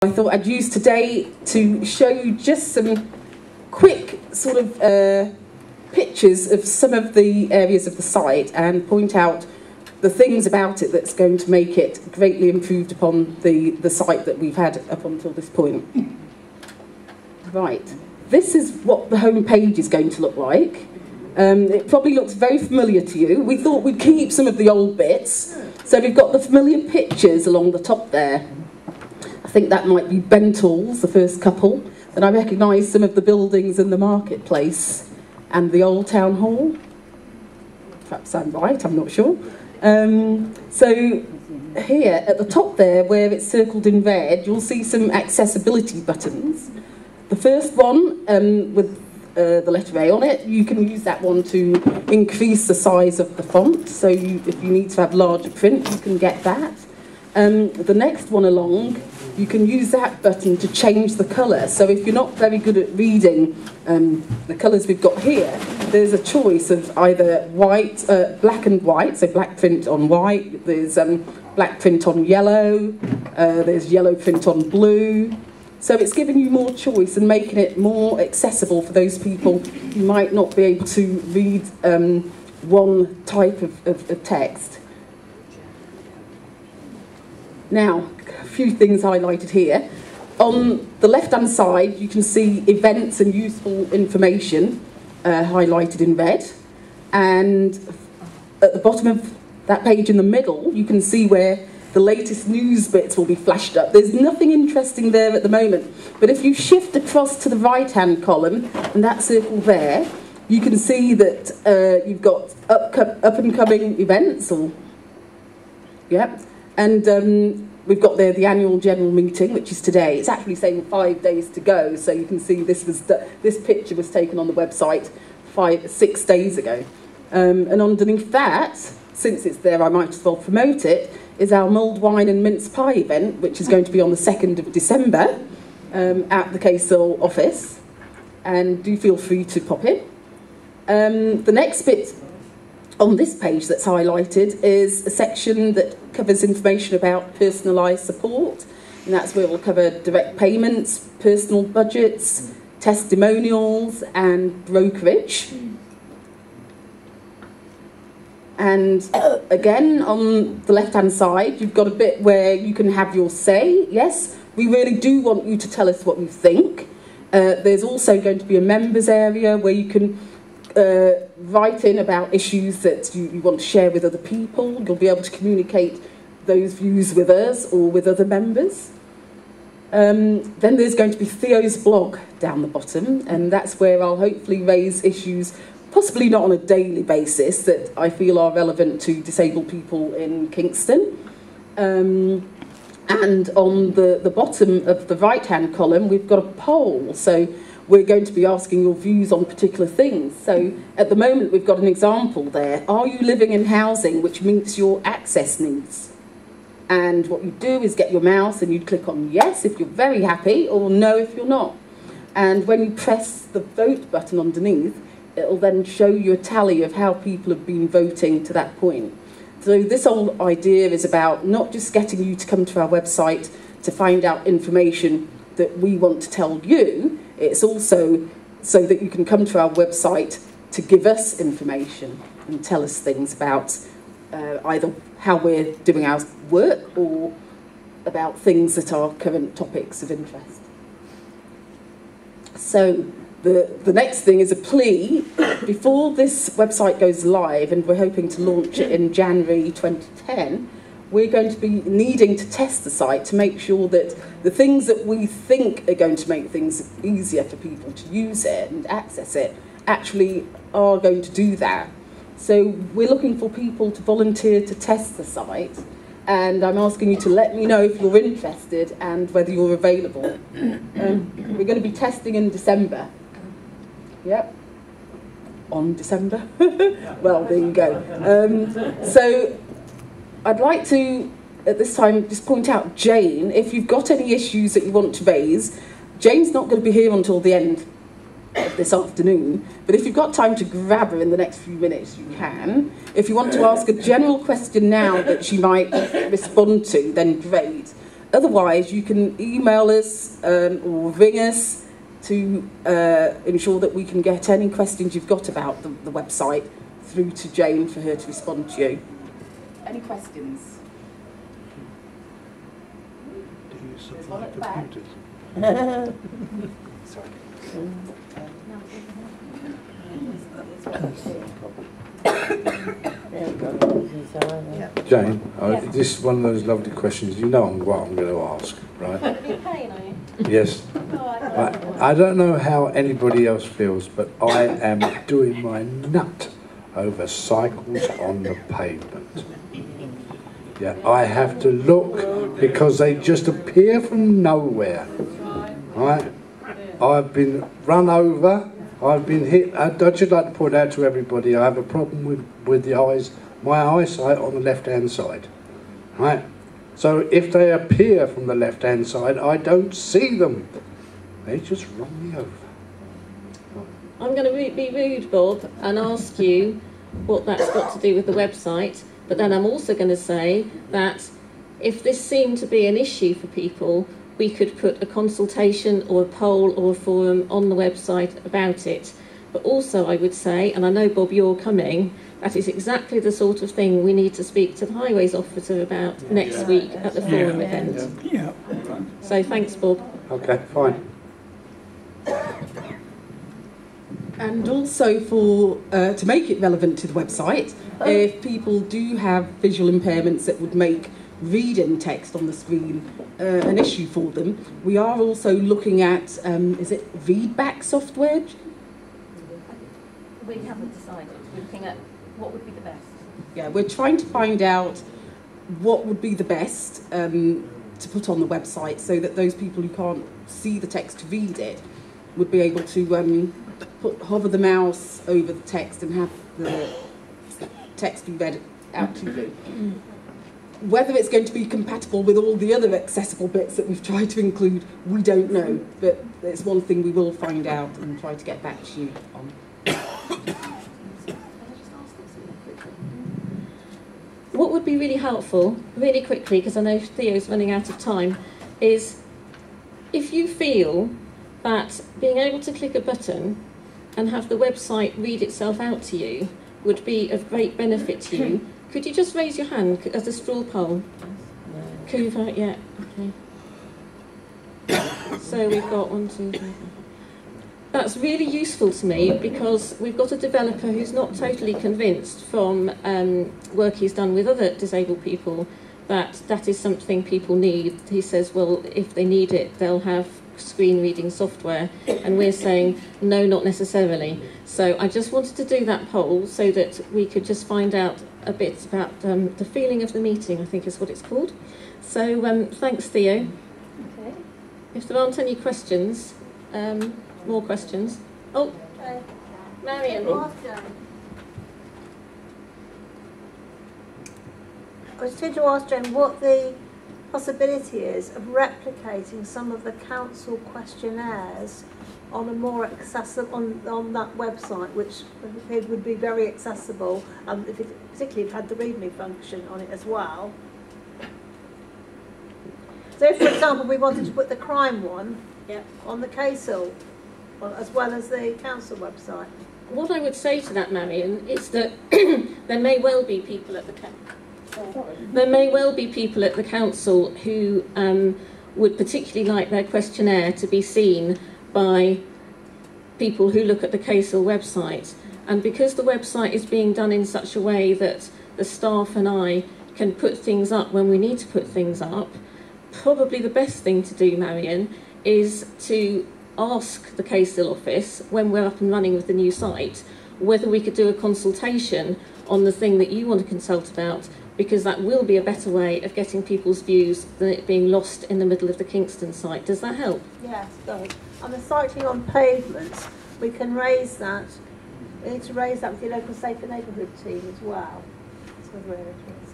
I thought I'd use today to show you just some quick sort of pictures of some of the areas of the site and point out the things about it that's going to make it greatly improved upon the site that we've had up until this point. Right, this is what the home page is going to look like. It probably looks very familiar to you. We thought we'd keep some of the old bits. So we've got the familiar pictures along the top there. I think that might be Bentall's, the first couple. And I recognise some of the buildings in the marketplace and the old town hall. Perhaps I'm right, I'm not sure. So here at the top there, where it's circled in red, you'll see some accessibility buttons. The first one with the letter A on it, you can use that one to increase the size of the font. So if you need to have larger print, you can get that. The next one along, you can use that button to change the colour. So if you're not very good at reading the colours we've got here, there's a choice of either white, black and white, so black print on white, there's black print on yellow, there's yellow print on blue. So it's giving you more choice and making it more accessible for those people who might not be able to read one type of text. Now, a few things highlighted here. On the left-hand side, you can see events and useful information highlighted in red. And at the bottom of that page in the middle, you can see where the latest news bits will be flashed up. There's nothing interesting there at the moment. But if you shift across to the right-hand column, and that circle there, you can see that you've got up-and-coming events, and we've got there the annual general meeting, which is today. It's actually saying 5 days to go, so you can see this picture was taken on the website 6 days ago. And underneath that, since it's there, I might as well promote it, is our mulled wine and mince pie event, which is going to be on the 2nd of December at the KCIL office. And do feel free to pop in. The next bit on this page that's highlighted is a section that covers information about personalised support, and that's where we'll cover direct payments, personal budgets, testimonials and brokerage. And again, on the left-hand side, you've got a bit where you can have your say. Yes, we really do want you to tell us what you think. There's also going to be a members area where you can write in about issues that you want to share with other people. You'll be able to communicate those views with us or with other members. Then there's going to be Theo's blog down the bottom, and that's where I'll hopefully raise issues, possibly not on a daily basis, that I feel are relevant to disabled people in Kingston. And on the bottom of the right-hand column, we've got a poll. So we're going to be asking your views on particular things. So at the moment, we've got an example there. Are you living in housing which meets your access needs? And what you do is get your mouse and you click on yes if you're very happy, or no if you're not. And when you press the vote button underneath, it'll then show you a tally of how people have been voting to that point. So this whole idea is about not just getting you to come to our website to find out information that we want to tell you, it's also so that you can come to our website to give us information and tell us things about either how we're doing our work or about things that are current topics of interest. So the next thing is a plea. Before this website goes live, and we're hoping to launch it in January 2010, we're going to be needing to test the site to make sure that the things that we think are going to make things easier for people to use it and access it actually are going to do that. So we're looking for people to volunteer to test the site, and I'm asking you to let me know if you're interested and whether you're available. We're going to be testing in December. Yep. On December. Well, there you go. So I'd like to, at this time, just point out Jane. If you've got any issues that you want to raise, Jane's not going to be here until the end of this afternoon, but if you've got time to grab her in the next few minutes, you can. If you want to ask a general question now that she might respond to, then great. Otherwise, you can email us or ring us to ensure that we can get any questions you've got about the website through to Jane for her to respond to you. Any questions? Do you supply computers? Sorry. Jane, this is one of those lovely questions. You know what I'm going to ask, right? You're paying, are you? Yes. I don't know how anybody else feels, but I am doing my nut over cycles on the pavement. Yeah, I have to look because they just appear from nowhere. Right? I've been run over. I've been hit. I'd just like to point out to everybody I have a problem with the eyes, my eyesight on the left-hand side. Right? So if they appear from the left-hand side, I don't see them. They just run me over. I'm going to be rude, Bob, and ask you what that's got to do with the website. But then I'm also going to say that if this seemed to be an issue for people, we could put a consultation or a poll or a forum on the website about it. But also I would say, and I know, Bob, you're coming, that is exactly the sort of thing we need to speak to the highways officer about next week at the forum event. Yeah. So thanks, Bob. Okay, fine. And also for to make it relevant to the website, if people do have visual impairments that would make reading text on the screen an issue for them, we are also looking at, is it readback software? We haven't decided. We're looking at what would be the best. Yeah, we're trying to find out what would be the best to put on the website so that those people who can't see the text to read it would be able to hover the mouse over the text and have the text be read out to you. Whether it's going to be compatible with all the other accessible bits that we've tried to include, we don't know, but it's one thing we will find out and try to get back to you on. What would be really helpful, really quickly, because I know Theo's running out of time, is if you feel that being able to click a button and have the website read itself out to you would be of great benefit to you, could you just raise your hand as a straw poll? Coover, yeah, okay. So we've got 1, 2, 3, 4. That's really useful to me because we've got a developer who's not totally convinced from work he's done with other disabled people that that is something people need. He says, well, if they need it, they'll have screen reading software, and we're saying no, not necessarily. So I just wanted to do that poll so that we could just find out a bit about the feeling of the meeting, I think is what it's called. So thanks, Theo. Okay. If there aren't any questions, more questions. Oh, Marion. I was trying to ask Jane what the possibility is of replicating some of the council questionnaires on a more accessible on that website, which it would be very accessible, if it, particularly if it had the README function on it as well. So, if, for example, we wanted to put the crime one on the KCIL, as well as the council website. What I would say to that, Marion, is that there may well be people at the council who would particularly like their questionnaire to be seen by people who look at the KCIL website. And because the website is being done in such a way that the staff and I can put things up when we need to put things up, probably the best thing to do, Marion, is to ask the KCIL office, when we're up and running with the new site, whether we could do a consultation on the thing that you want to consult about, because that will be a better way of getting people's views than it being lost in the middle of the Kingston site. Does that help? Yes, it does. And the cycling on pavements, we can raise that. We need to raise that with your local safer neighbourhood team as well. That's another area to